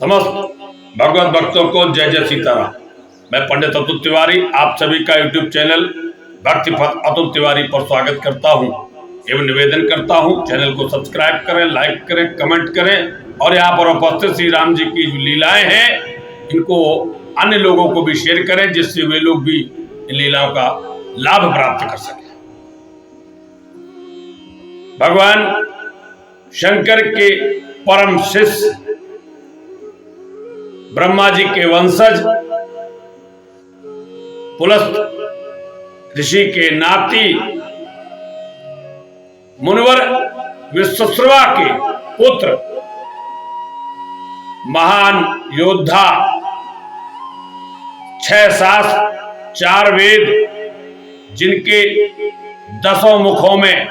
समस्त भगवत भक्तों को जय जय सीताराम। मैं पंडित अतुल तिवारी आप सभी का यूट्यूब चैनल भक्ति पथ अतुल तिवारी पर स्वागत करता हूं एवं निवेदन करता हूं चैनल को सब्सक्राइब करें, लाइक करें, कमेंट करें और यहाँ पर उपस्थित श्री राम जी की जो लीलाएं हैं इनको अन्य लोगों को भी शेयर करें जिससे वे लोग भी इन लीलाओं का लाभ प्राप्त कर सकें। भगवान शंकर के परम शिष्य ब्रह्मा जी के वंशज पुलस्त ऋषि के नाती मुनिवर विश्वश्रवा के पुत्र महान योद्धा 6 शास्त्र 4 वेद जिनके 10 मुखों में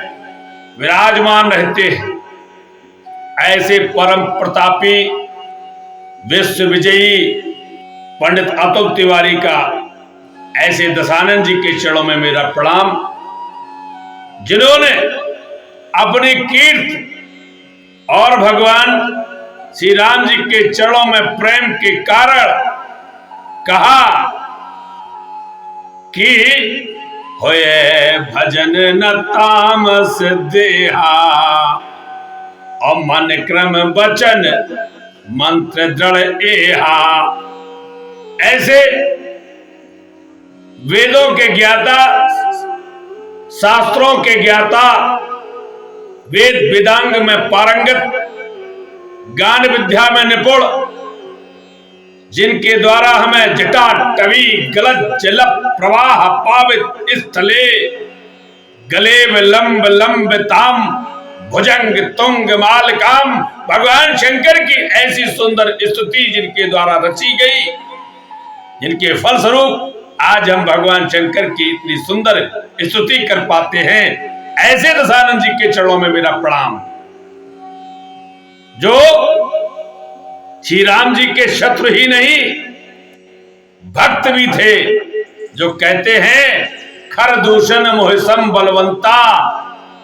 विराजमान रहते हैं ऐसे परम प्रतापी विश्व विजयी पंडित अतुल तिवारी का ऐसे दशानंद जी के चरणों में मेरा प्रणाम, जिन्होंने अपनी कीर्ति और भगवान श्री राम जी के चरणों में प्रेम के कारण कहा कि होए भजन न तामस देहा और मन क्रम वचन मंत्र दृढ़ एहा। ऐसे वेदों के ज्ञाता, शास्त्रों के ज्ञाता, वेद वेदांग में पारंगत, गान विद्या में निपुण, जिनके द्वारा हमें जटा टवी गलत जल प्रवाह पावित स्थले गले लंब लंब ताम भुजंग तुंग मालकाम भगवान शंकर की ऐसी सुंदर स्तुति जिनके द्वारा रची गई, जिनके फलस्वरूप आज हम भगवान शंकर की इतनी सुंदर स्तुति कर पाते हैं। ऐसे दशानंद जी के चरणों में मेरा प्रणाम, जो श्री राम जी के शत्रु ही नहीं भक्त भी थे, जो कहते हैं खर दूषण मोहसम बलवंता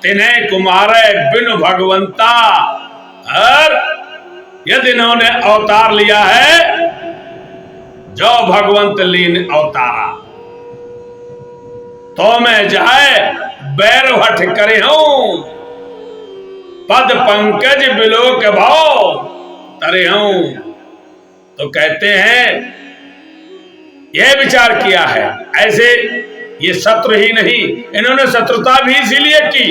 तिन्हें कुमारे बिनु भगवंता। और यदि इन्होंने अवतार लिया है जो भगवंत लीन अवतारा, तो मैं जाए बैर हठ करे हूं पद पंकज बिलोक भाव तरे हूं। तो कहते हैं यह विचार किया है, ऐसे ये शत्रु ही नहीं, इन्होंने शत्रुता भी इसीलिए की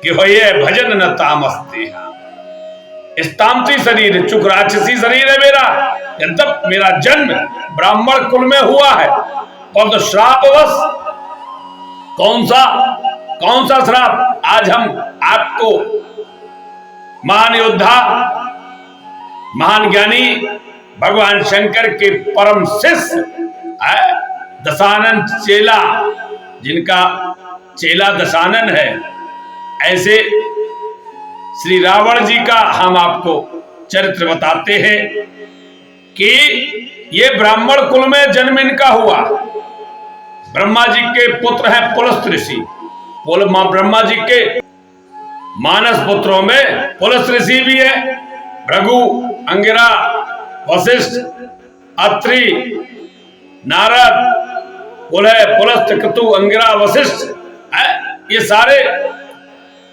कि हो ये भजन न तामस्ते, तामसी शरीर चुक राक्षसी शरीर है मेरा। यद्यप मेरा जन्म ब्राह्मण कुल में हुआ है और तो श्रापवश कौन सा श्राप, आज हम आपको महान योद्धा महान ज्ञानी भगवान शंकर के परम शिष्य दशानन चेला, जिनका चेला दशानन है, ऐसे श्री रावण जी का हम आपको चरित्र बताते हैं कि ये ब्राह्मण कुल में जन्म इनका हुआ। ब्रह्मा जी के पुत्र हैं पुलस्त ऋषि। ब्रह्मा जी के मानस पुत्रों में पुलस्त ऋषि भी है, भृगु, अंगिरा, वशिष्ठ, अत्रि, नारद, पुलस्त, क्रतु, अंगिरा, वशिष्ठ, ये सारे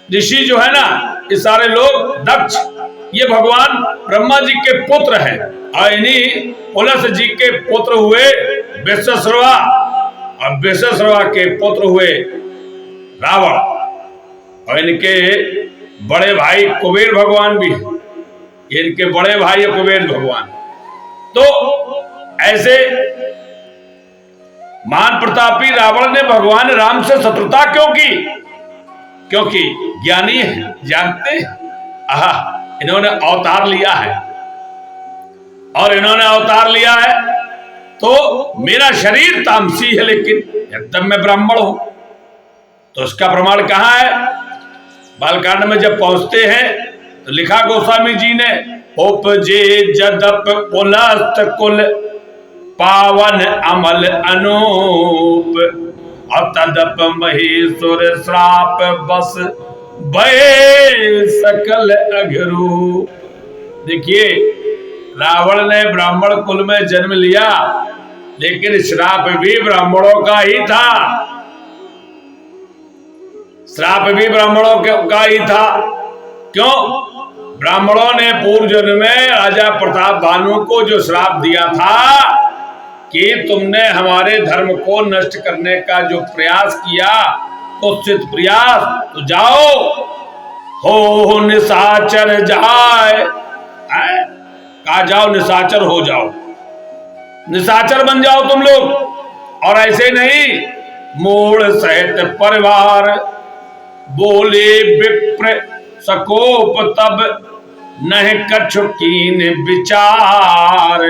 ऋषि जो है ना, ये सारे लोग दक्ष, ये भगवान ब्रह्मा जी के पुत्र हैं। और इन्हीं पुलस्त जी के पुत्र हुए विश्वश्रवा और विश्वश्रवा के पुत्र हुए रावण, और इनके बड़े भाई कुबेर भगवान भी, इनके बड़े भाई कुबेर भगवान। तो ऐसे महान प्रतापी रावण ने भगवान राम से शत्रुता क्यों की? क्योंकि ज्ञानी है, जानते हैं इन्होंने अवतार लिया है, और इन्होंने अवतार लिया है तो मेरा शरीर तामसी है, लेकिन एकदम मैं ब्राह्मण हूं। तो इसका प्रमाण कहां है? बालकांड में जब पहुंचते हैं तो लिखा गोस्वामी जी ने, उपजे जदप पुलस्त कुल पावन अमल अनूप और तदप महेश्वर श्राप बस भय सकल अघरू। देखिए रावण ने ब्राह्मण कुल में जन्म लिया, लेकिन श्राप भी ब्राह्मणों का ही था। श्राप भी ब्राह्मणों का ही था। क्यों? ब्राह्मणों ने पूर्व जन्म में राजा प्रताप भानु को जो श्राप दिया था कि तुमने हमारे धर्म को नष्ट करने का जो प्रयास किया, कुत्सित प्रयास, तो जाओ हो निशाचर जाए, कहा जाओ निशाचर हो जाओ, निशाचर बन जाओ तुम लोग। और ऐसे नहीं, मूल सहित परिवार बोले विप्र सकोप तब नहीं कछु कीन विचार,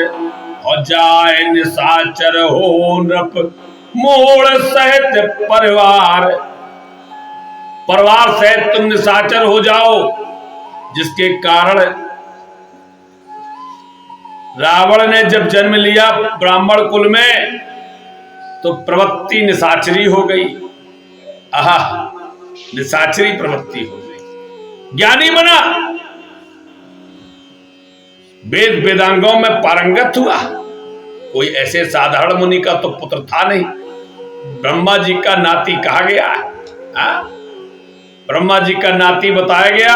और जाए निशाचर हो नृप मूल सहित परिवार, परिवार सहित तुम निशाचर हो जाओ। जिसके कारण रावण ने जब जन्म लिया ब्राह्मण कुल में, तो प्रवृत्ति निशाचरी हो गई। आहा, निशाचरी प्रवृत्ति हो गई। ज्ञानी बना, वेद वेदांगों में पारंगत हुआ। कोई ऐसे साधारण मुनि का तो पुत्र था नहीं, ब्रह्मा जी का नाती कहा गया है, ब्रह्मा जी का नाती बताया गया।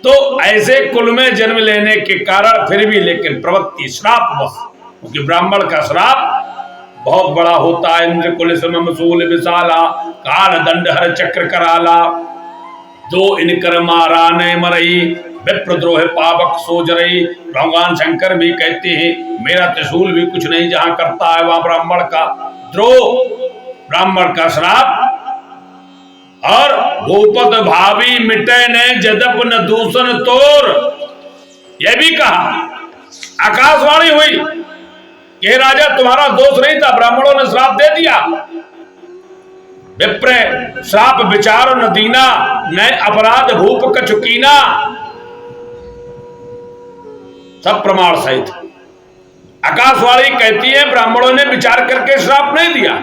तो ऐसे कुल में जन्म लेने के कारण फिर भी लेकिन प्रवृत्ति श्राप बस, क्योंकि ब्राह्मण का श्राप बहुत बड़ा होता है। इंद्र कुल मसूल विशाला काल दंड हर चक्र कराला, दो इनकर मारा न मरई विप्रद्रोह पावक सो जरई। भगवान शंकर भी कहते हैं मेरा त्रिशूल भी कुछ नहीं जहां करता है वहां ब्राह्मण का द्रोह, ब्राह्मण का श्राप। और भूपत भावी मिटे ने जदप न दूषण तोर, यह भी कहा, आकाशवाणी हुई कि राजा तुम्हारा दोष नहीं था, ब्राह्मणों ने श्राप दे दिया। विप्र श्राप विचार न दीना, न अपराध भूप कछु कीना। सब प्रमाण सहित आकाशवाणी कहती है ब्राह्मणों ने विचार करके श्राप नहीं दिया,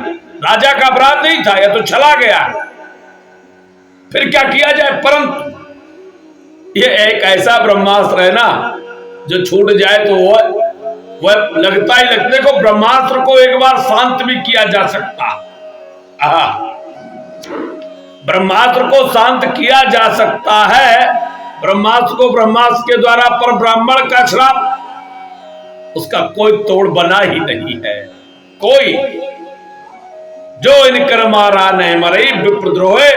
राजा का अपराध नहीं था, यह तो चला गया, फिर क्या किया जाए। परंतु यह एक ऐसा ब्रह्मास्त्र है ना, जो छूट जाए तो वह लगता ही लगता। देखो, ब्रह्मास्त्र को एक बार शांत भी किया जा सकता, ब्रह्मास्त्र को शांत किया जा सकता है। ब्रह्मास्त्र को ब्रह्मास्त्र के द्वारा, पर ब्राह्मण का श्राप उसका कोई तोड़ बना ही नहीं है। कोई जो इनकर मारा नहीं मरई विप्रद्रोहे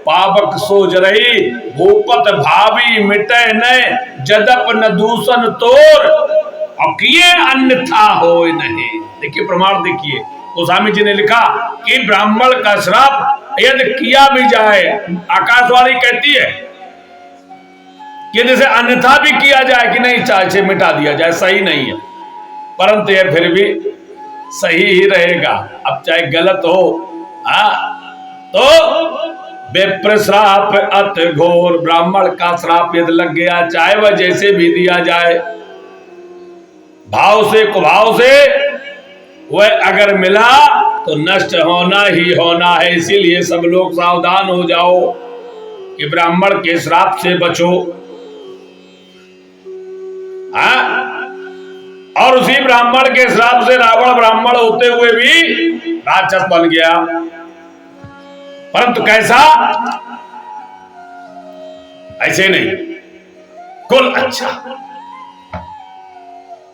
पावक सो जरई, भूपत भावी मिटे न जदप न दूषण तोर, और किए अन्यथा हो नहीं। देखिए प्रमाण, देखिए गोस्वामी जी ने लिखा कि ब्राह्मण का श्राप यदि किया भी जाए, आकाशवाणी कहती है कि जैसे अन्यथा भी किया जाए कि नहीं, चाहे मिटा दिया जाए, सही नहीं है, परंतु यह फिर भी सही ही रहेगा। अब चाहे गलत हो, तो विप्र श्राप अत घोर, ब्राह्मण का श्राप यदि लग गया, चाहे वह जैसे भी दिया जाए, भाव से कुभाव से, वह अगर मिला तो नष्ट होना ही होना है। इसीलिए सब लोग सावधान हो जाओ कि ब्राह्मण के श्राप से बचो। और उसी ब्राह्मण के श्राप से रावण ब्राह्मण होते हुए भी राक्षस बन गया। परंतु कैसा? ऐसे नहीं, कुल अच्छा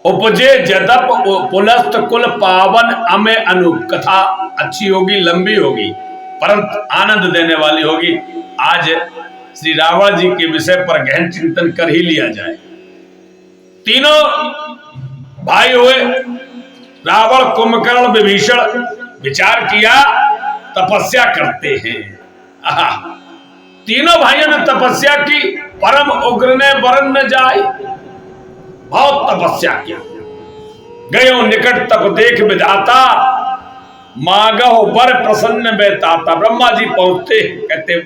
उपजे जदप पुलस्त कुल पावन अमे अनूप। कथा अच्छी होगी, लंबी होगी, परंतु आनंद देने वाली होगी। आज श्री रावण जी के विषय पर गहन चिंतन कर ही लिया जाए। तीनों भाई हुए, रावण कुंभकर्ण विभीषण, विचार किया तपस्या करते हैं। तीनों भाइयों ने तपस्या की, परम उग्र ने वरण न जाए, बहुत तपस्या किया। गयो निकट तप देख विधाता, मांगो वर प्रसन्न बेताता। ब्रह्मा जी पहुंचते, कहते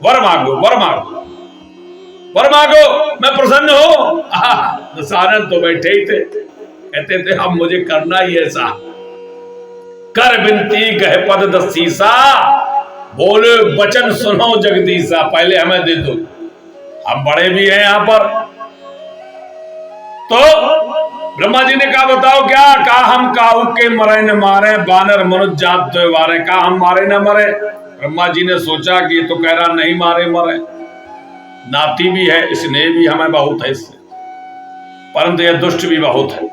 वर मांगो, वर मांगो, वर मांगो, मैं प्रसन्न हूं। दशानन तो बैठे ही थे, कहते थे हम मुझे करना ही ऐसा, कर विनती गह पद दसीसा, बोले वचन सुनो जगदीशा। पहले हमें दे दो, हम बड़े भी हैं यहां पर, तो ब्रह्मा जी ने कहा बताओ क्या? कहा हम काहू के मरे न मारे, बानर मनुष्य जात तो वारे। कहा हम मारे न मरे। ब्रह्मा जी ने सोचा कि ये तो कह रहा नहीं मारे मरे, नाती भी है, स्नेह भी हमें बहुत है इससे, परंतु यह दुष्ट भी बहुत है।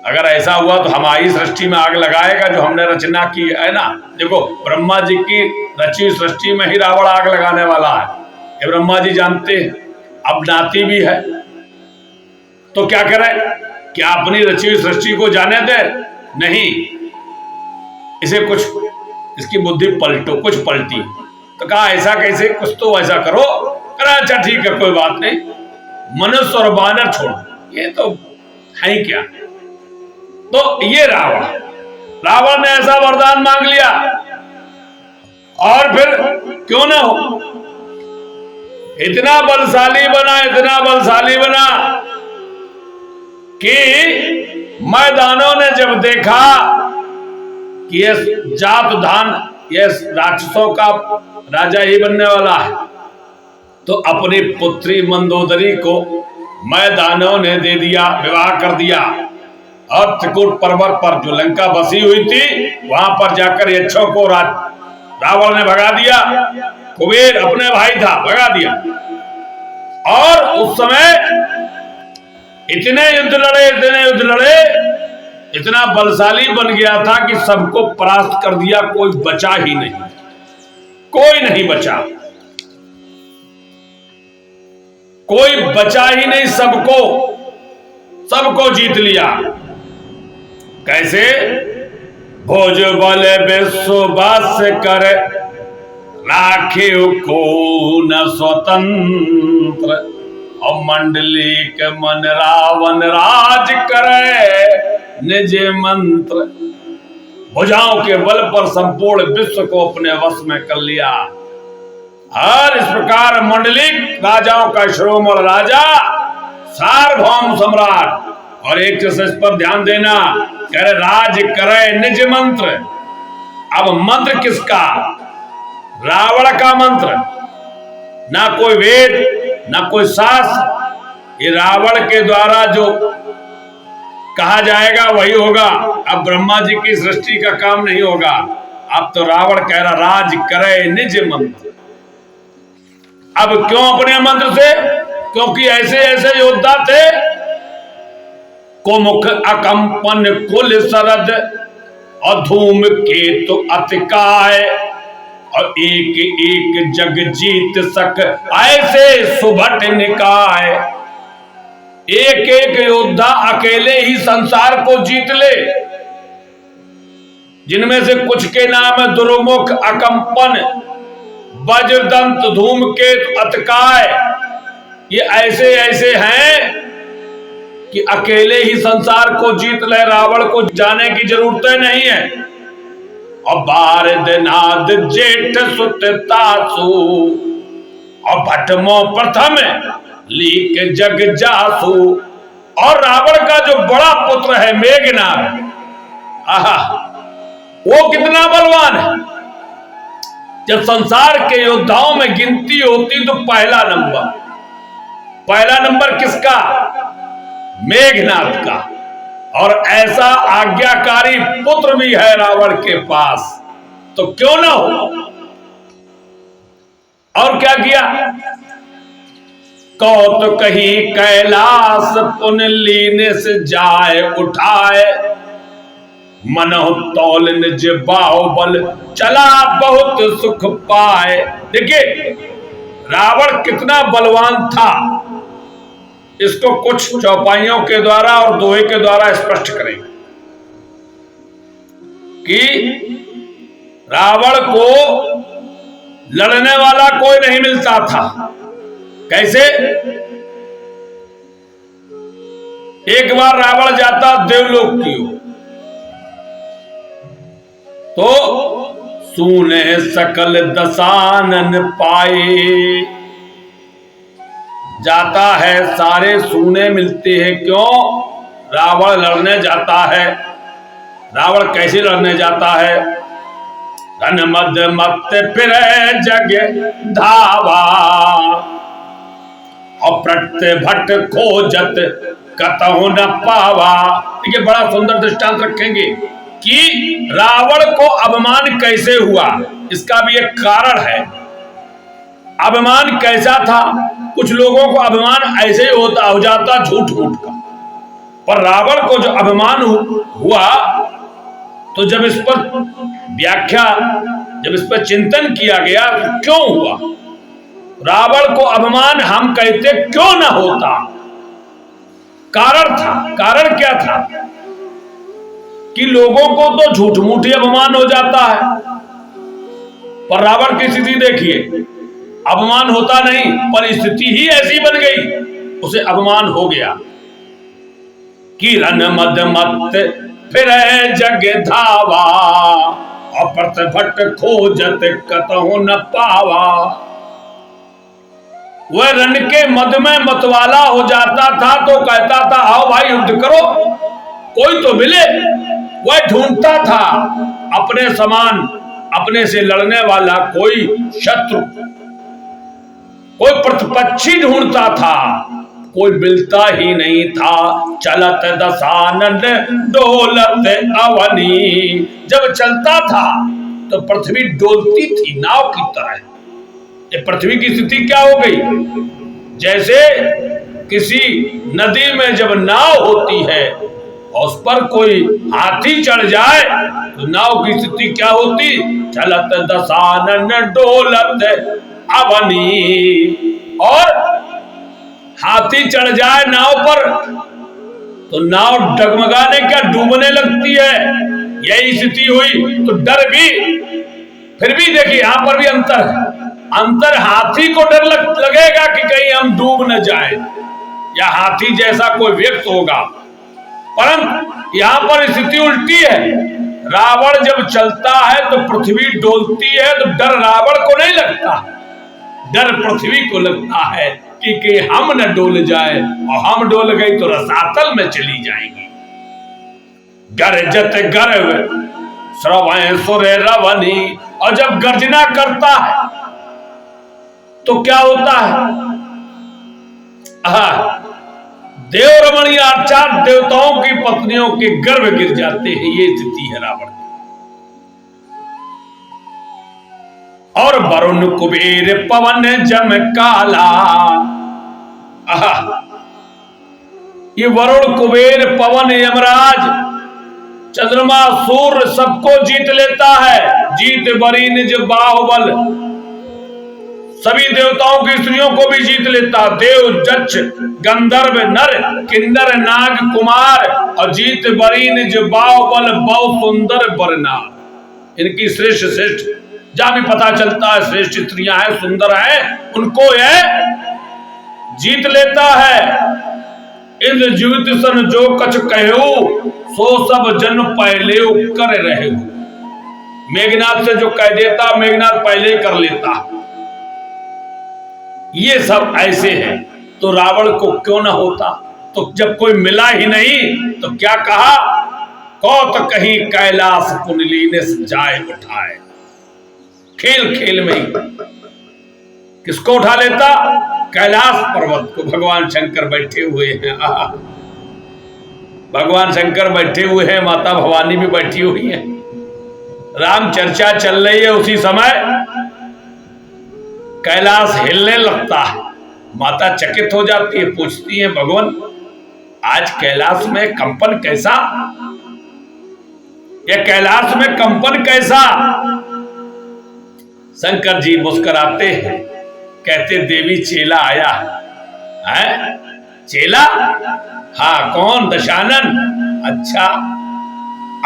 अगर ऐसा हुआ तो हमारी सृष्टि में आग लगाएगा जो हमने रचना की है ना। देखो ब्रह्मा जी की रची सृष्टि में ही रावण आग लगाने वाला है, ये ब्रह्मा जी जानते हैं। अब नाती भी है तो क्या करें? क्या अपनी रची हुई सृष्टि को जाने दे? नहीं, इसे कुछ, इसकी बुद्धि पलटो, कुछ पलटी। तो कहा ऐसा कैसे? कुछ तो ऐसा करो। कहा अच्छा ठीक है, कोई बात नहीं, मनुष्य और बानर छोड़ो, ये तो है ही क्या। तो ये रावण ने ऐसा वरदान मांग लिया, और फिर क्यों ना हो, इतना बलशाली बना, इतना बलशाली बना कि मैदानों ने जब देखा कि ये जात धान, ये राक्षसों का राजा ही बनने वाला है, तो अपनी पुत्री मंदोदरी को मैदानों ने दे दिया, विवाह कर दिया। और त्रिकूट पर्वत पर जो लंका बसी हुई थी वहां पर जाकर यक्षों को रावण ने भगा दिया। कुबेर अपने भाई था, भगा दिया। और उस समय इतने युद्ध लड़े, इतने युद्ध लड़े, इतना बलशाली बन गया था कि सबको परास्त कर दिया, कोई बचा ही नहीं, कोई नहीं बचा, कोई बचा ही नहीं, सबको जीत लिया। कैसे? भोज बल विश्ववास कर राखे को न स्वतंत्र, और मंडलिक मन रावण राज करे निज मंत्र। भुजाओं के बल पर संपूर्ण विश्व को अपने वश में कर लिया। और इस प्रकार मंडलिक राजाओं का शिरोमणि राजा, सार्वभौम सम्राट। और एक चीज इस पर ध्यान देना, कह रहे राज करे निज मंत्र। अब मंत्र किसका? रावण का मंत्र, ना कोई वेद ना कोई शास्त्र, ये रावण के द्वारा जो कहा जाएगा वही होगा। अब ब्रह्मा जी की सृष्टि का काम नहीं होगा। अब तो रावण कह रहा राज करे निज मंत्र। अब क्यों अपने मंत्र से? क्योंकि ऐसे ऐसे योद्धा थे, को मुख अकंपन कुल सरद, और धूम केतु अतिकाय, और एक एक जग जीत सक ऐसे सुभट निकाय। एक एक योद्धा अकेले ही संसार को जीत ले, जिनमें से कुछ के नाम है दुर्मुख, अकंपन, वज्रदंत, धूमकेतु, अतिकाय। ये ऐसे ऐसे हैं कि अकेले ही संसार को जीत ले, रावण को जाने की जरूरत नहीं है। और बारदनाद जेठ सुततासु, और भटमो प्रथम लीक जग जासु। और रावण का जो बड़ा पुत्र है मेघनाद, आहा, वो कितना बलवान है। जब संसार के योद्धाओं में गिनती होती तो पहला नंबर किसका? मेघनाद का। और ऐसा आज्ञाकारी पुत्र भी है रावण के पास, तो क्यों ना हो। और क्या किया? कौत कहीं कैलाश पुन लीने से जाए उठाए, मनो तौल निज बाहुबल चला बहुत सुख पाए। देखिए रावण कितना बलवान था, इसको कुछ चौपाइयों के द्वारा और दोहे के द्वारा स्पष्ट करेंगे कि रावण को लड़ने वाला कोई नहीं मिलता था। कैसे? एक बार रावण जाता देवलोक की ओर, तो सूने सकल दशानन पाए। जाता है, सारे सूने मिलते हैं। क्यों? रावण लड़ने जाता है। रावण कैसे लड़ने जाता है? धन मद मत फिर जग धावा, और प्रत्य भट खोजत कतहु न पावा। देखिए बड़ा सुंदर दृष्टांत रखेंगे कि रावण को अपमान कैसे हुआ, इसका भी एक कारण है। अपमान कैसा था, कुछ लोगों को अपमान ऐसे ही हो जाता झूठ मूठ का, पर रावण को जो अपमान हुआ तो जब इस पर व्याख्या, जब इस पर चिंतन किया गया तो क्यों हुआ, रावण को अपमान हम कहते क्यों ना होता, कारण था। कारण क्या था कि लोगों को तो झूठ मूठ ही अपमान हो जाता है, पर रावण की स्थिति देखिए, अपमान होता नहीं पर स्थिति ही ऐसी बन गई, उसे अपमान हो गया। किरण मद मत फिर जग धावा, अपरत भट्ट खोजत कतहु न पावा। वह रण के मद में मतवाला हो जाता था तो कहता था आओ भाई युद्ध करो, कोई तो मिले। वह ढूंढता था अपने समान, अपने से लड़ने वाला कोई शत्रु, कोई प्रतिपक्षी ढूंढता था, कोई मिलता ही नहीं था। चलत दशानन डोलत अवनी, जब चलता था तो पृथ्वी डोलती थी नाव की तरह। ये पृथ्वी की स्थिति क्या हो गई, जैसे किसी नदी में जब नाव होती है और उस पर कोई हाथी चढ़ जाए तो नाव की स्थिति क्या होती, चलत दशानन डोलत अवनी। और हाथी चढ़ जाए नाव पर तो नाव डगमगाने क्या डूबने लगती है, यही स्थिति हुई। तो डर भी, फिर भी देखिए यहां पर भी अंतर है। अंतर, हाथी को डर लगेगा कि कहीं हम डूब न जाए या हाथी जैसा कोई व्यक्ति होगा, परंतु यहां पर स्थिति उल्टी है। रावण जब चलता है तो पृथ्वी डोलती है, तो डर रावण को नहीं लगता, डर पृथ्वी को लगता है कि हम न डोल जाए, और हम डोल गई तो रसातल में चली जाएंगी। गरजत गर्व श्रवण सुर रवनी, और जब गर्जना करता है तो क्या होता है, देव रमणीय अर्थात देवताओं की पत्नियों के गर्भ गिर जाते हैं, ये स्थिति है रावण की। और वरुण कुबेर पवन जम काला, ये वरुण कुबेर पवन यमराज चंद्रमा सूर्य सबको जीत लेता है। जीत बरी निज बाहुबल, सभी देवताओं की स्त्रियों को भी जीत लेता, देव जक्ष गंधर्व नर किन्नर नाग कुमार, और जीत बरी निज बाहुबल बहु सुंदर बरना। इनकी श्रेष्ठ श्रेष्ठ जहां भी पता चलता है श्रेष्ठ स्त्रियां हैं, सुंदर हैं, उनको यह जीत लेता है। इंद्र जीवित सन जो कछ कहू, सो सब जन पहले कर रहे हो। मेघनाथ से जो कह देता मेघनाथ पहले ही कर लेता। ये सब ऐसे हैं, तो रावण को क्यों ना होता। तो जब कोई मिला ही नहीं तो क्या कहा, कौत कहीं कैलाश कुंडली ने जाए उठाए। खेल खेल में ही किसको उठा लेता, कैलाश पर्वत को। भगवान शंकर बैठे हुए हैं, भगवान शंकर बैठे हुए हैं, माता भवानी भी बैठी हुई है, राम चर्चा चल रही है। उसी समय कैलाश हिलने लगता है, माता चकित हो जाती है, पूछती है भगवान आज कैलाश में कंपन कैसा, यह कैलाश में कंपन कैसा। शंकर जी मुस्कुराते हैं, कहते देवी चेला आया है। चेला? हाँ, कौन? दशानन। अच्छा,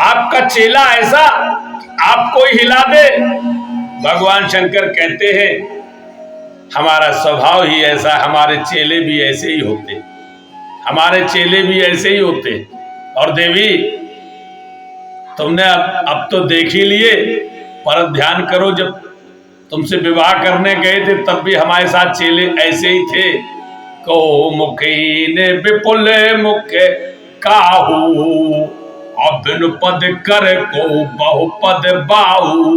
आपका चेला ऐसा आपको ही हिला दे? भगवान शंकर कहते हैं हमारा स्वभाव ही ऐसा, हमारे चेले भी ऐसे ही होते, हमारे चेले भी ऐसे ही होते। और देवी तुमने अब तो देख ही लिए, पर ध्यान करो जब तुमसे विवाह करने गए थे तब भी हमारे साथ चेले ऐसे ही थे। को मुखी ने विपुल मुख काहू, अभिन पद कर को बहुपद बाहू।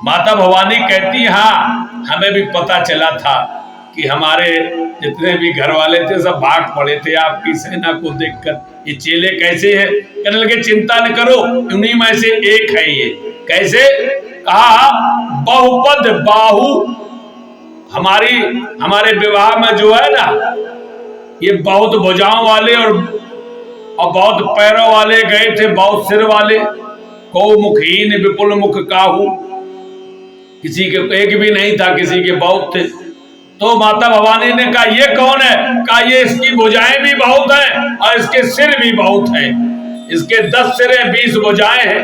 माता भवानी कहती हाँ, हमें भी पता चला था कि हमारे जितने भी घर वाले थे सब भाग पड़े थे आपकी सेना को देखकर। ये चेले कैसे हैं? कहने लगे चिंता न करो, उन्हीं में से एक है ये। कैसे? कहा बहुपद बाहु। हमारे विवाह में जो है ना, ये बहुत भुजाओं वाले और बहुत पैरों वाले गए थे, बहुत सिर वाले। को मुखहीन विपुल मुख काहू, किसी के एक भी नहीं था, किसी के बहुत थे। तो माता भवानी ने कहा ये कौन है? कहा ये इसकी भुजाएं भी बहुत हैं और इसके सिर भी बहुत हैं। इसके 10 सिर हैं, 20 भुजाएं हैं।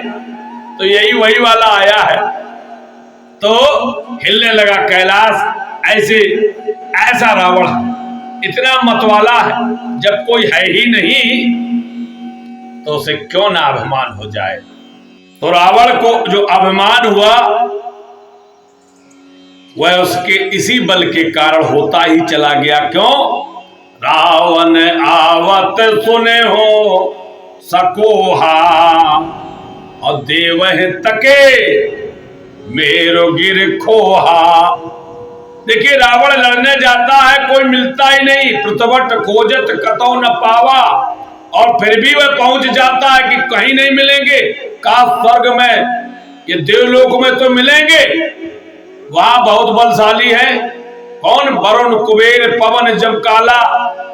तो यही वही वाला आया है। तो हिलने लगा कैलाश। ऐसा रावण इतना मतवाला है, जब कोई है ही नहीं तो उसे क्यों ना अभिमान हो जाए। तो रावण को जो अभिमान हुआ वह उसके इसी बल के कारण होता ही चला गया। क्यों? रावण आवत सुने हो सकोहा और देवह तके मेरो गिर खोहा। देखिए रावण लड़ने जाता है, कोई मिलता ही नहीं। पृथ्वट खोजत कतौ न पावा, और फिर भी वह पहुंच जाता है कि कहीं नहीं मिलेंगे। का स्वर्ग में, ये देवलोक में तो मिलेंगे, वहां बहुत बलशाली है। कौन? वरुण कुबेर पवन जब काला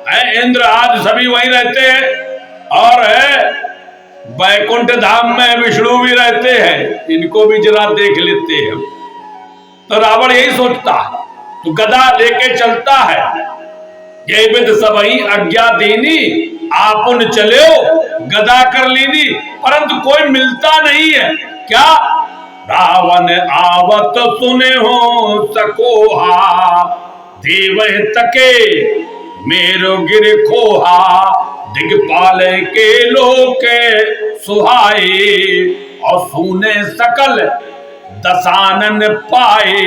है, इंद्र आदि सभी वहीं रहते हैं। और है वैकुंठ धाम में विष्णु भी रहते हैं, इनको भी जरा देख लेते हैं। तो रावण यही सोचता है, तो गदा लेके चलता है। ये विद सबही आज्ञा दीनी, आपुन चले गदा कर लीनी, परंतु कोई मिलता नहीं है। क्या? रावण आवत सुने हो सकोहा, देवह तके मेरो गिर खोहा। दिग्पाल के लोक सुहाए और सुने सकल दसानन पाए।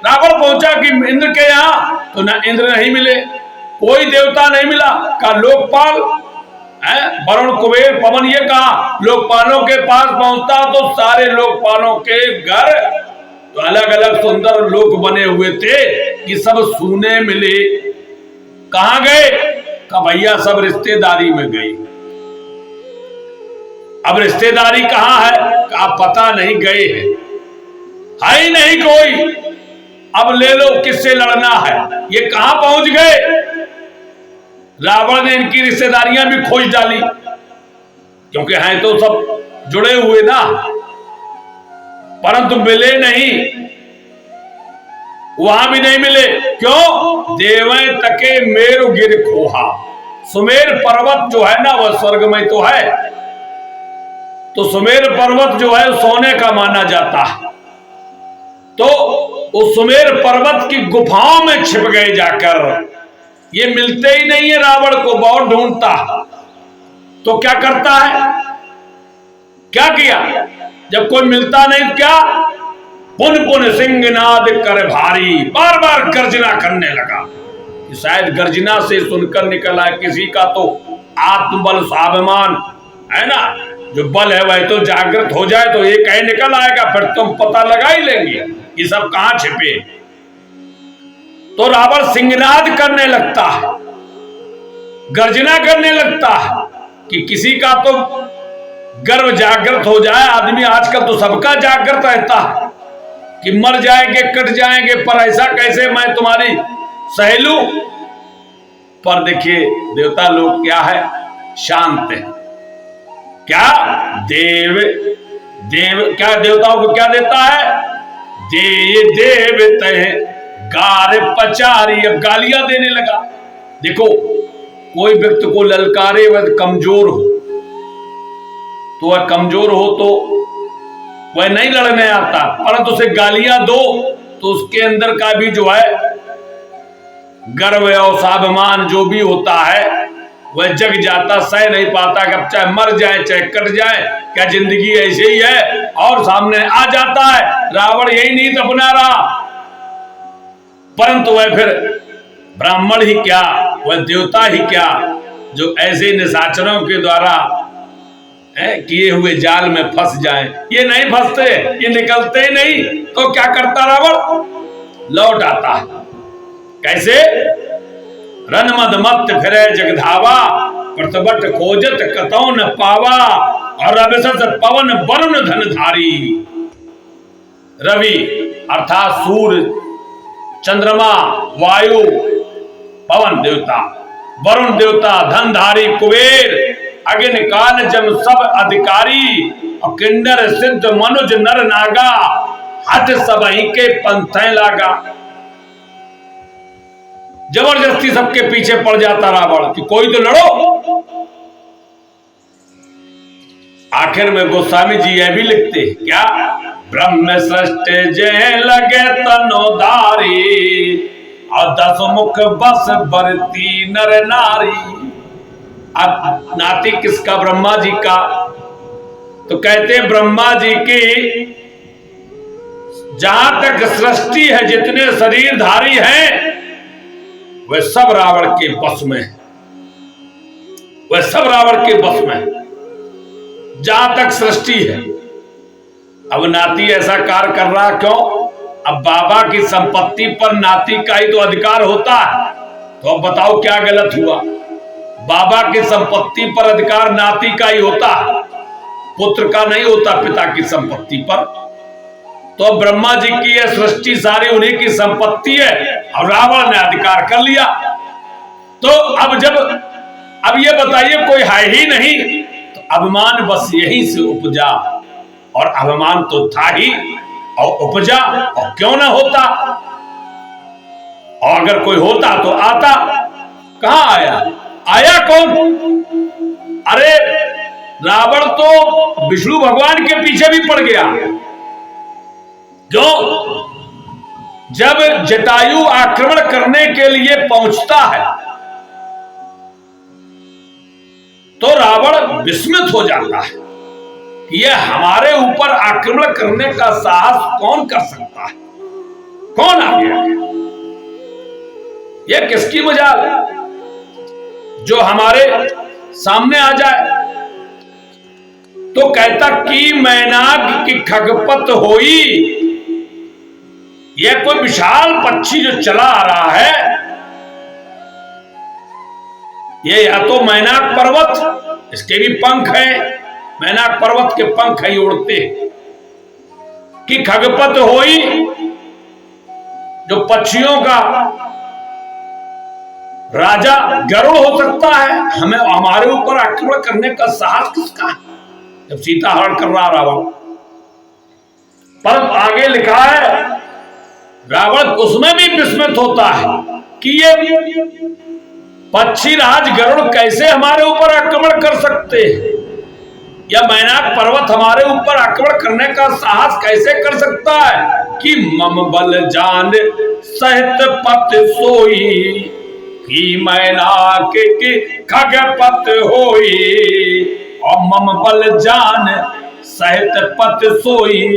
रावण पहुंचा कि इंद्र के यहां, तो ना इंद्र नहीं मिले, कोई देवता नहीं मिला। का लोकपाल है, वरुण कुबेर पवन, ये कहा लोकपालों के पास पहुंचता तो सारे लोकपालों के घर तो अलग अलग सुंदर लोक बने हुए थे कि सब सूने मिले। कहां गए? का भैया सब रिश्तेदारी में गए। अब रिश्तेदारी कहां है? का पता नहीं, गए हैं, है ही नहीं कोई। अब ले लो, किससे लड़ना है? ये कहां पहुंच गए? रावण ने इनकी रिश्तेदारियां भी खोज डाली, क्योंकि हैं तो सब जुड़े हुए ना, परंतु मिले नहीं, वहां भी नहीं मिले। क्यों? देवै तके मेरु गिर खोहा। सुमेर पर्वत जो है ना, वह स्वर्ग में तो है। तो सुमेर पर्वत जो है सोने का माना जाता है। तो उस सुमेर पर्वत की गुफाओं में छिप गए जाकर। ये मिलते ही नहीं है, रावण को बहुत ढूंढता। तो क्या करता है? क्या किया? जब कोई मिलता नहीं, क्या? पुन पुन सिंहनाद कर भारी, बार बार गर्जना करने लगा। शायद गर्जना से सुनकर निकला किसी का तो आत्मबल स्वाभिमान है ना, जो बल है वह तो जागृत हो जाए तो ये कहीं निकल आएगा, फिर तुम पता लगा ही लेंगे ये सब कहां छिपे। तो रावण सिंहनाद करने लगता है, गर्जना करने लगता है कि किसी का तो गर्व जागृत हो जाए। आदमी आजकल तो सबका जागृत रहता है कि मर जाएंगे, कट जाएंगे, पर ऐसा कैसे मैं तुम्हारी सहेलू। पर देखिए देवता लोग क्या है, शांत है। क्या देव क्या देवताओं को क्या देता है? देव तय गार पचारी। अब गालियां देने लगा। देखो कोई व्यक्ति को ललकारे वह कमजोर हो, तो वह कमजोर हो तो वह नहीं लड़ने आता, परंतु उसे गालियां दो तो उसके अंदर का भी जो है गर्व और स्वाभिमान जो भी होता है वह जग जाता, सह नहीं पाता कि अब चाहे मर जाए चाहे कट जाए, क्या जिंदगी ऐसे ही है, और सामने आ जाता है। रावण यही नीत अपना रहा, परंतु वह फिर ब्राह्मण ही क्या, वह देवता ही क्या, जो ऐसे निशाचरों के द्वारा किए हुए जाल में फंस जाए। ये नहीं फंसते, ये निकलते ही नहीं। तो क्या करता रावण? लौट आता है। कैसे? रन मद मत फिरे जगधावा, प्रतिबट खोजत कतौ न पावा, और अभिसत पवन वरुण धनधारी। रवि अर्थात सूर्य, चंद्रमा, वायु, पवन देवता, वरुण देवता, धनधारी कुबेर, अग्नि काल जम सब अधिकारी, और किन्नर सिद्ध मनुज नर नागा, हट सबही के पंथे लागा। जबरदस्ती सबके पीछे पड़ जाता रावण कि कोई तो लड़ो। आखिर में गोस्वामी जी यह भी लिखते हैं क्या? ब्रह्म सृष्टि जय लगे तनोधारी, और 10 मुख बस बरती नर नारी। अब नाती किसका? ब्रह्मा जी का। तो कहते ब्रह्मा जी की जहां तक सृष्टि है, जितने शरीरधारी हैं, वे सब रावण के बस में है। वह सब रावण के बस में है, जहां तक सृष्टि है। अब नाती ऐसा कार्य कर रहा क्यों? अब बाबा की संपत्ति पर नाती का ही तो अधिकार होता है, तो अब बताओ क्या गलत हुआ? बाबा की संपत्ति पर अधिकार नाती का ही होता है, पुत्र का नहीं होता पिता की संपत्ति पर। तो ब्रह्मा जी की यह सृष्टि सारी उन्हीं की संपत्ति है, और रावण ने अधिकार कर लिया। तो अब ये बताइए, कोई है ही नहीं, तो अभिमान बस यहीं से उपजा, और अभिमान तो था ही और उपजा, और क्यों ना होता? और अगर कोई होता तो आता। कहां आया? आया कौन? अरे रावण तो विष्णु भगवान के पीछे भी पड़ गया। क्यों? जब जटायु आक्रमण करने के लिए पहुंचता है तो रावण विस्मित हो जाता है कि यह हमारे ऊपर आक्रमण करने का साहस कौन कर सकता है? कौन आ गया? यह किसकी मजाल जो हमारे सामने आ जाए? तो कहता कि मैनाक की खगपत होई, यह कोई विशाल पक्षी जो चला आ रहा है, ये या तो मैनाक पर्वत, इसके भी पंख हैं, मैनाक पर्वत के पंख ही उड़ते, कि खगपत होई, जो पक्षियों का राजा गरुड़ हो सकता है। हमें हमारे ऊपर आक्रमण करने का साहस किसका है? जब सीता हरण कर रहा रावण। पर आगे लिखा है, रावण उसमें भी विस्मित होता है कि ये पक्षी राज गरुड़ कैसे हमारे ऊपर आक्रमण कर सकते हैं, या मैनाक पर्वत हमारे ऊपर आक्रमण करने का साहस कैसे कर सकता है? कि मम बल जान सहित पत सोई, कि मैनाक की खगपत होई, और मम बल जान सहित पत सोई।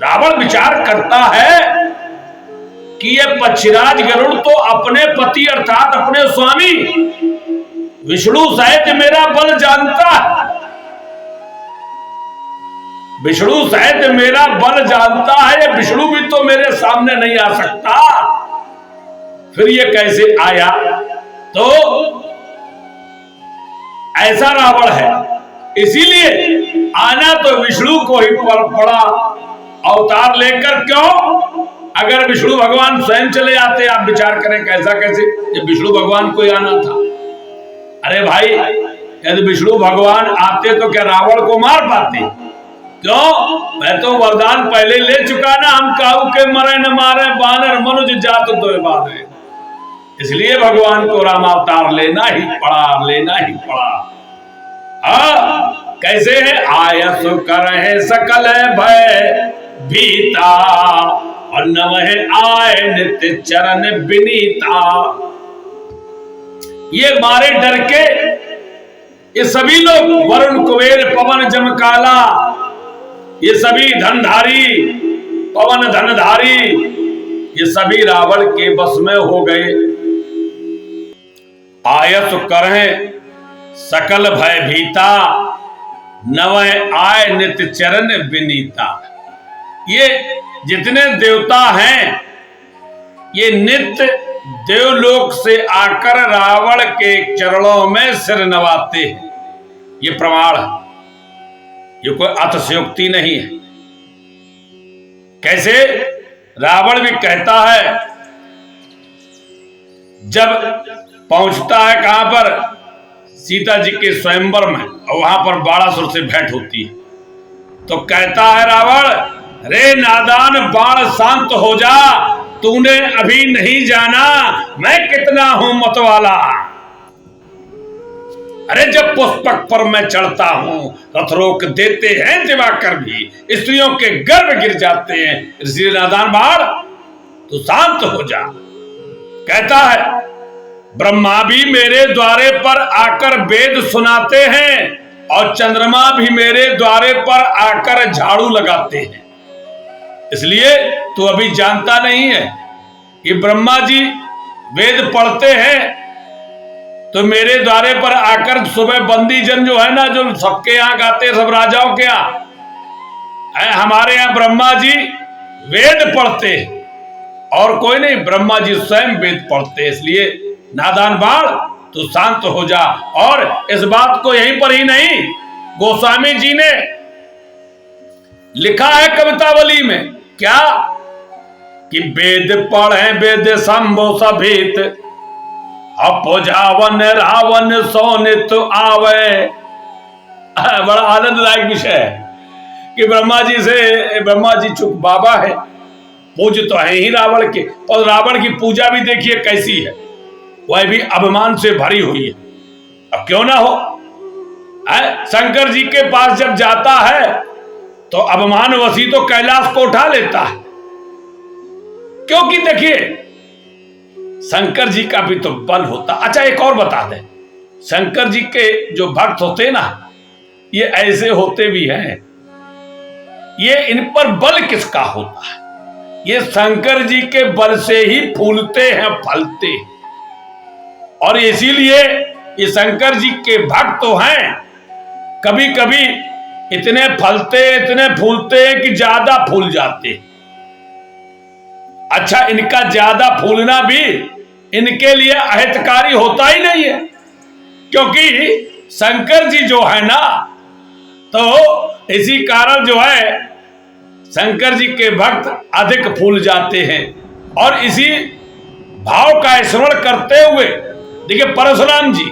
रावण विचार करता है कि यह पक्षीराज गरुड़ तो अपने पति अर्थात अपने स्वामी विष्णु सहित मेरा बल जानता है, विष्णु सहित मेरा बल जानता है, ये विष्णु भी तो मेरे सामने नहीं आ सकता, फिर ये कैसे आया? तो ऐसा रावण है, इसीलिए आना तो विष्णु को ही पड़ा अवतार लेकर। क्यों? अगर विष्णु भगवान स्वयं चले आते, आप विचार करें कैसा कैसे, जब विष्णु भगवान को आना था। अरे भाई, यदि विष्णु भगवान आते तो क्या रावण को मार पाते? क्यों? मैं तो वरदान पहले ले चुका ना, हम काऊ के मरे न मारे, बानर मनुज जात दो बाधे। इसलिए भगवान को रामावतार लेना ही पड़ा। कैसे है? आयस कर है सकल भय भीता, और नवह आय नित्य चरण विनीता। ये मारे डर के ये सभी लोग, वरुण कुबेर पवन जमकाला, ये सभी धनधारी, पवन धनधारी, ये सभी रावण के बस में हो गए। आयस करहे सकल भय भीता, नवह आय नित्य चरण विनीता। ये जितने देवता हैं ये नित्य देवलोक से आकर रावण के चरणों में सिर नवाते हैं। ये प्रमाण है, ये कोई अतिशयोक्ति नहीं है। कैसे? रावण भी कहता है, जब पहुंचता है कहां पर? सीता जी के स्वयंवर में, और वहां पर बाणासुर से भेंट होती है, तो कहता है रावण, रे नादान बाण शांत हो जा, तूने अभी नहीं जाना मैं कितना हूं मतवाला। अरे जब पुष्पक पर मैं चढ़ता हूं रथ रोक देते हैं दिवाकर भी, स्त्रियों के गर्भ गिर जाते हैं, इसलिए नादान बाण तू शांत हो जा। कहता है, ब्रह्मा भी मेरे द्वारे पर आकर वेद सुनाते हैं और चंद्रमा भी मेरे द्वारे पर आकर झाड़ू लगाते हैं। इसलिए तू अभी जानता नहीं है कि ब्रह्मा जी वेद पढ़ते हैं तो मेरे द्वारे पर आकर सुबह बंदी जन जो है ना, जो सबके यहाँ गाते, सब राजाओं के यहाँ, हमारे यहाँ ब्रह्मा जी वेद पढ़ते और कोई नहीं, ब्रह्मा जी स्वयं वेद पढ़ते। इसलिए नादान बाण तो शांत हो जा। और इस बात को यहीं पर ही नहीं, गोस्वामी जी ने लिखा है कवितावली में, क्या कि वेद पढ़े वेद संभो सभेत, अपोजावन रावण सोनित आवे। बड़ा आनंददायक विषय है कि ब्रह्मा जी चुप बाबा है, पूज तो है ही रावण के, और रावण की पूजा भी देखिए कैसी है, वह भी अभिमान से भरी हुई है। अब क्यों ना हो, शंकर जी के पास जब जाता है तो अभिमान वसी तो कैलाश को उठा लेता है, क्योंकि देखिए शंकर जी का भी तो बल होता। अच्छा एक और बता दें, शंकर जी के जो भक्त होते ना, ये ऐसे होते भी हैं, ये इन पर बल किसका होता है? ये शंकर जी के बल से ही फूलते हैं, फलते हैं। और इसीलिए ये शंकर जी के भक्त तो हैं, कभी कभी इतने फलते इतने फूलते हैं कि ज्यादा फूल जाते। अच्छा, इनका ज्यादा फूलना भी इनके लिए अहितकारी होता ही नहीं है, क्योंकि शंकर जी जो है ना, तो इसी कारण जो है शंकर जी के भक्त अधिक फूल जाते हैं। और इसी भाव का स्मरण करते हुए देखिए परशुराम जी,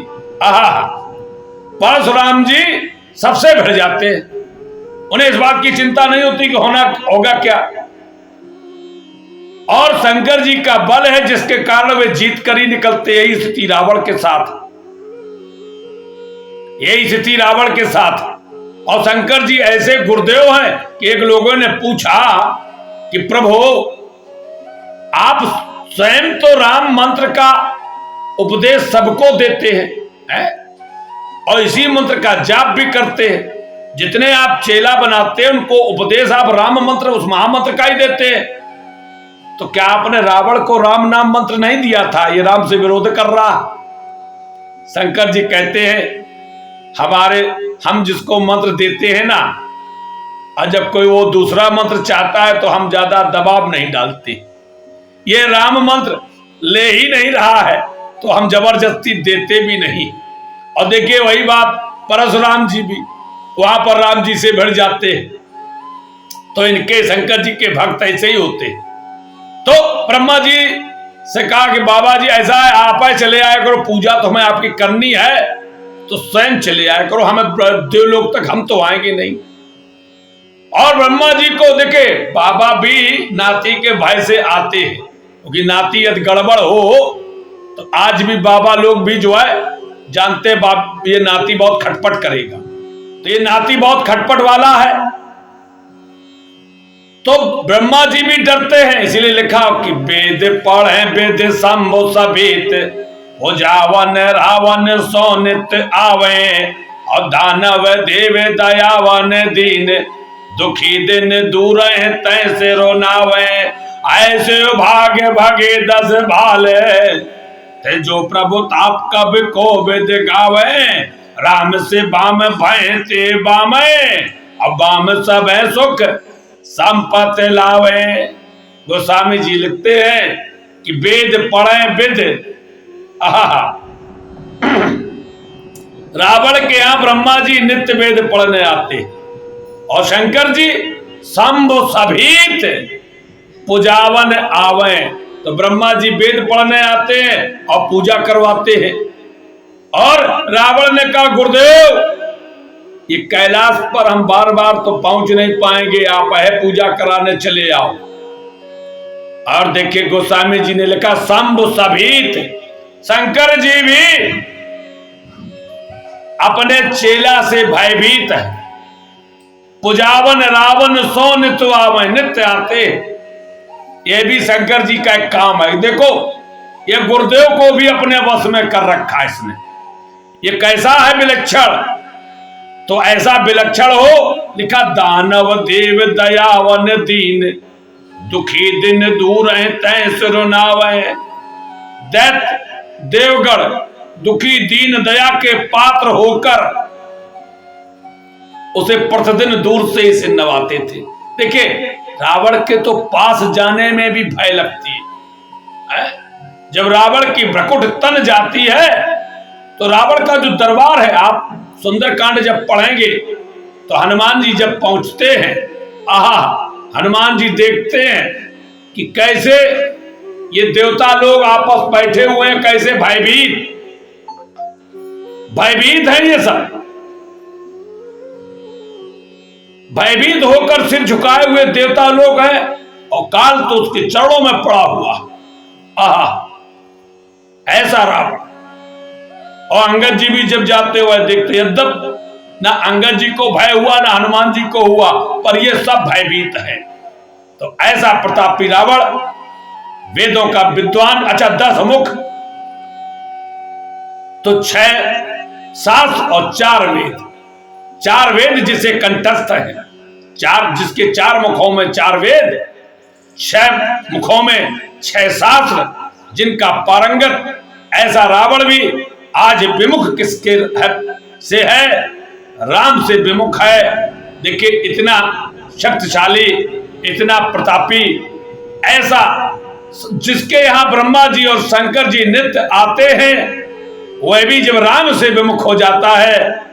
परशुराम जी सबसे भिड़ जाते हैं, उन्हें इस बात की चिंता नहीं होती कि होगा क्या। और शंकर जी का बल है जिसके कारण वे जीत कर ही निकलते। यही स्थिति रावण के साथ, यही स्थिति रावण के साथ। और शंकर जी ऐसे गुरुदेव हैं कि एक लोगों ने पूछा कि प्रभु आप स्वयं तो राम मंत्र का उपदेश सबको देते हैं, और इसी मंत्र का जाप भी करते हैं, जितने आप चेला बनाते हैं उनको उपदेश आप राम मंत्र, उस महामंत्र का ही देते हैं, तो क्या आपने रावण को राम नाम मंत्र नहीं दिया था? ये राम से विरोध कर रहा। शंकर जी कहते हैं हम जिसको मंत्र देते हैं ना, और जब कोई वो दूसरा मंत्र चाहता है तो हम ज्यादा दबाव नहीं डालते। ये राम मंत्र ले ही नहीं रहा है तो हम जबरदस्ती देते भी नहीं। और देखिए वही बात परशुराम जी भी वहां पर राम जी से भिड़ जाते हैं। तो इनके शंकर जी के भक्त ऐसे ही होते। तो ब्रह्मा जी से कहा कि बाबा जी ऐसा है, आप चले आया करो, पूजा तो हमें आपकी करनी है तो स्वयं चले आया करो, हमें देवलोक तक हम तो आएंगे नहीं। और ब्रह्मा जी को देखे बाबा भी नाती के भय से आते हैं, क्योंकि नाती यदि गड़बड़ हो तो आज भी बाबा लोग भी जो है जानते बाप ये नाती बहुत खटपट करेगा, तो ये नाती बहुत खटपट वाला है। तो ब्रह्मा जी भी डरते हैं, इसीलिए लिखा कि वेद पढ़े वेद संभो सभेत, हो जावन रावण सोनित आवे, और दानव देव दयावन दीन, दुखी दिन दूर है तैसे रोनावे, ऐसे भाग्य भगे 10 भाले, ते जो प्रभु ताप कब को वेद गावे, राम से बाम भय ते बामे, अब बाम सब सुख संपत्ति लावे। गोस्वामी जी लिखते हैं कि वेद पढ़े विद। आहा, रावण के यहां ब्रह्मा जी नित्य वेद पढ़ने आते और शंकर जी शंभु सभीत पूजावन आवे। तो ब्रह्मा जी वेद पढ़ने आते हैं और पूजा करवाते हैं। और रावण ने कहा गुरुदेव ये कैलाश पर हम बार बार तो पहुंच नहीं पाएंगे, आप है पूजा कराने चले आओ। और देखिए गोस्वामी जी ने लिखा शंभु सभीत, शंकर जी भी अपने चेला से भयभीत है। पूजावन रावण सो नित्य आवे, नित्य आते। ये भी शंकर जी का एक काम है। देखो ये गुरुदेव को भी अपने वश में कर रखा है इसने। ये कैसा है विलक्षण, तो ऐसा विलक्षण हो, लिखा दानव देव दयावन दीन, दुखी दिन दूर है तय सिरुनावे। दैत्य देवगण दुखी दीन दया के पात्र होकर उसे प्रतिदिन दूर से इसे नवाते थे। देखिए रावण के तो पास जाने में भी भय लगती है। जब रावण की भ्रकुट तन जाती है तो रावण का जो दरबार है, आप सुंदरकांड जब पढ़ेंगे तो हनुमान जी जब पहुंचते हैं, आहा, हनुमान जी देखते हैं कि कैसे ये देवता लोग आपस बैठे हुए हैं, कैसे भयभीत है ये सब, भयभीत होकर सिर झुकाए हुए देवता लोग हैं और काल तो उसके चरणों में पड़ा हुआ। आहा, ऐसा रावण। और अंगद जी भी जब जाते हुए देखते, यद्यप ना अंगद जी को भय हुआ ना हनुमान जी को हुआ, पर ये सब भयभीत है। तो ऐसा प्रतापी रावण, वेदों का विद्वान। अच्छा 10 मुख, तो 6 शास्त्र और 4 वेद। 4 वेद जिसे कंठस्थ है, 4 जिसके 4 मुखों में 4 वेद, 6 मुखों में 6 शास्त्र, जिनका पारंगत ऐसा रावण भी आज विमुख किसके से है? राम से विमुख है। देखिए इतना शक्तिशाली, इतना प्रतापी, ऐसा जिसके यहां ब्रह्मा जी और शंकर जी नित्य आते हैं, वह भी जब राम से विमुख हो जाता है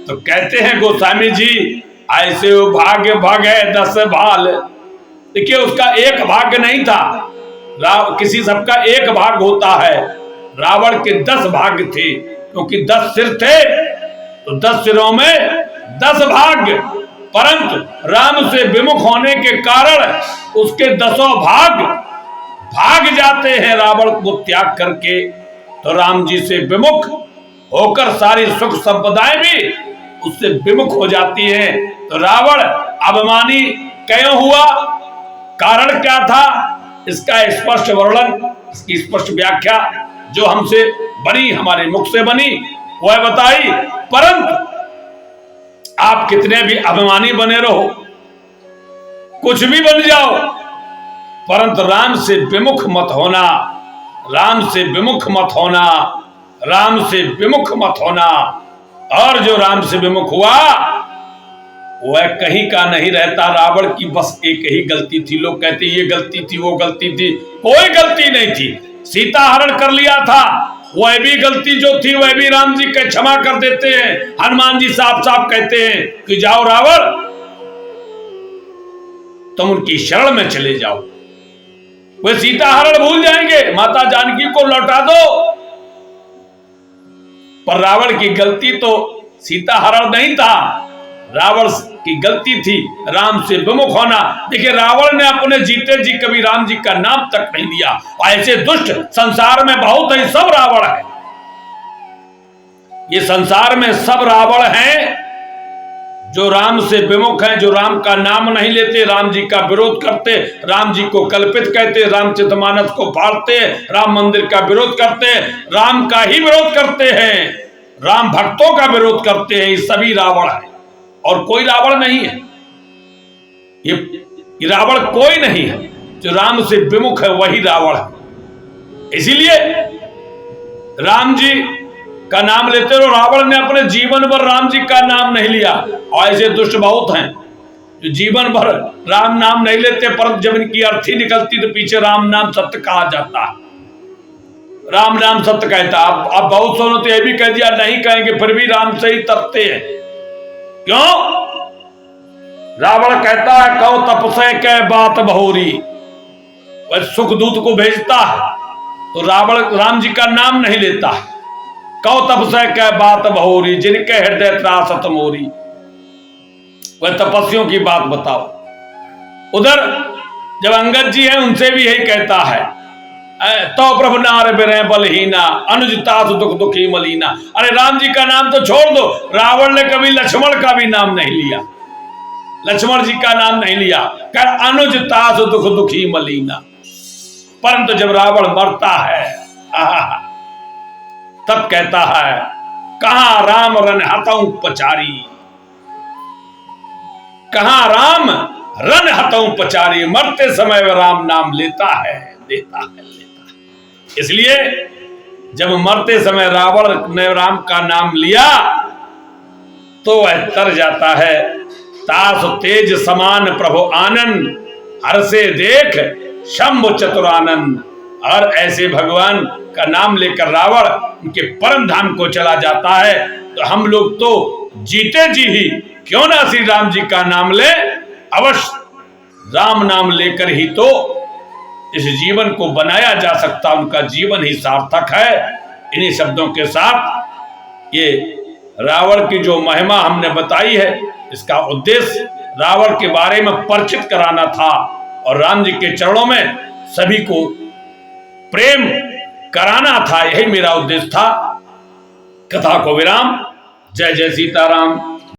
तो कहते हैं गोस्वामी जी, ऐसे भाग्य भगे 10 भाल। देखिए उसका एक भाग्य नहीं था, किसी सबका एक भाग होता है। रावण के 10 भाग्य थे, क्योंकि 10 सिर थे तो 10 सिरों में 10 भाग्य। परंतु राम से विमुख होने के कारण उसके 10 भाग जाते हैं रावण को त्याग करके। तो राम जी से विमुख होकर सारी सुख संपदाएं भी उससे विमुख हो जाती हैं। तो रावण अभिमानी क्यों हुआ, कारण क्या था, इसका स्पष्ट वर्णन, इसकी स्पष्ट व्याख्या जो हमसे बनी, हमारे मुख से बनी, वह बताई। परंतु आप कितने भी अभिमानी बने रहो, कुछ भी बन जाओ, परंतु राम से विमुख मत होना, राम से विमुख मत होना, राम से विमुख मत होना। और जो राम से विमुख हुआ वह कहीं का नहीं रहता। रावण की बस एक ही गलती थी। लोग कहते ये गलती थी, वो गलती थी, कोई गलती नहीं थी। सीता हरण कर लिया था, वह भी गलती जो थी वह भी राम जी के क्षमा कर देते हैं। हनुमान जी साफ साफ कहते हैं कि जाओ रावण, तुम उनकी शरण में चले जाओ। वे सीता हरण भूल जाएंगे, माता जानकी को लौटा दो। पर रावण की गलती तो सीता हरण नहीं था, रावण की गलती थी राम से विमुख होना। देखिए रावण ने अपने जीते जी कभी राम जी का नाम तक नहीं लिया। ऐसे दुष्ट संसार में बहुत है, सब रावण है। ये संसार में सब रावण हैं जो राम से विमुख हैं, जो राम का नाम नहीं लेते, राम जी का विरोध करते, राम जी को कल्पित कहते, रामचरितमानस को फाड़ते, राम मंदिर का विरोध करते, राम का ही विरोध करते हैं, राम भक्तों का विरोध करते हैं। ये सभी रावण है और कोई रावण नहीं है। ये रावण कोई नहीं है, जो राम से विमुख है वही रावण है। इसीलिए राम जी का नाम लेते रहो। रावण ने अपने जीवन भर राम जी का नाम नहीं लिया और ऐसे दुष्ट बहुत हैं। जो जीवन भर राम नाम नहीं लेते, परंतु जब इनकी अर्थी निकलती तो पीछे राम नाम सत्य कहा जाता है। राम नाम सत्य कहता। अब बहुत सोनो तो यह भी कह दिया नहीं कहेंगे, फिर भी राम से ही तरते हैं। क्यों? रावण कहता है कौ तपसे के बात बहोरी, वह सुखदूत को भेजता है तो रावण राम जी का नाम नहीं लेता। कौ तपसे के बात बहोरी, जिनके हृदय त्रासत मोरी, वह तपस्वियों की बात बताओ। उधर जब अंगद जी हैं उनसे भी यही कहता है, तो प्रभु नार बिरे बलहीना, अनुजतास दुख दुखी मलीना। अरे राम जी का नाम तो छोड़ दो, रावण ने कभी लक्ष्मण का भी नाम नहीं लिया, लक्ष्मण जी का नाम नहीं लिया, कर अनुजतास दुख दुखी मलीना। परंतु जब रावण मरता है तब कहता है कहां राम रन हतऊ पचारी, कहां राम रन हतऊ पचारी। मरते समय वह राम नाम लेता है, लेता है, लेता है। इसलिए जब मरते समय रावण ने राम का नाम लिया तो वह तर जाता है। तास तेज समान प्रभु आनंद, हर से देख शंभु चतुरानंद। और ऐसे भगवान का नाम लेकर रावण उनके परम धाम को चला जाता है। तो हम लोग तो जीते जी ही क्यों ना श्री राम जी का नाम ले, अवश्य राम नाम लेकर ही तो इस जीवन को बनाया जा सकता, उनका जीवन ही सार्थक है। इन्हीं शब्दों के साथ ये रावण की जो महिमा हमने बताई है, इसका उद्देश्य रावण के बारे में परिचित कराना था और राम जी के चरणों में सभी को प्रेम कराना था। यही मेरा उद्देश्य था। कथा को विराम। जय जय सीताराम।